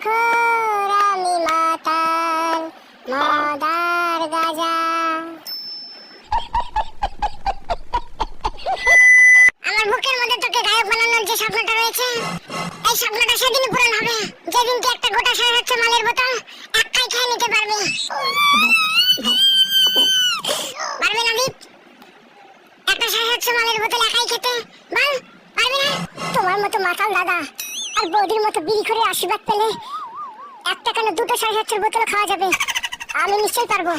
খোর আমি মাতাল মদার গাজা। আমার বুকের মধ্যে তোকে গায়ক বানানোর যে স্বপ্নটা রয়েছে, এই স্বপ্নটা সেদিনই পূরণ হবে যেদিন তুই একটা গোটা 7,500 মালের বোতল একাই খেয়ে নিতে পারবি। পারবি না দীপ? একটা 7,500 মালের বোতল একাই খেতে বল, পারবি না? তোমার মতো মাতাল দাদা আর বৌদির মতো বিড়ি করে আশীর্বাদ পেলে একটা কেন দুটো 7,500 বোতল খাওয়া যাবে। আমি নিশ্চয়ই পারবো।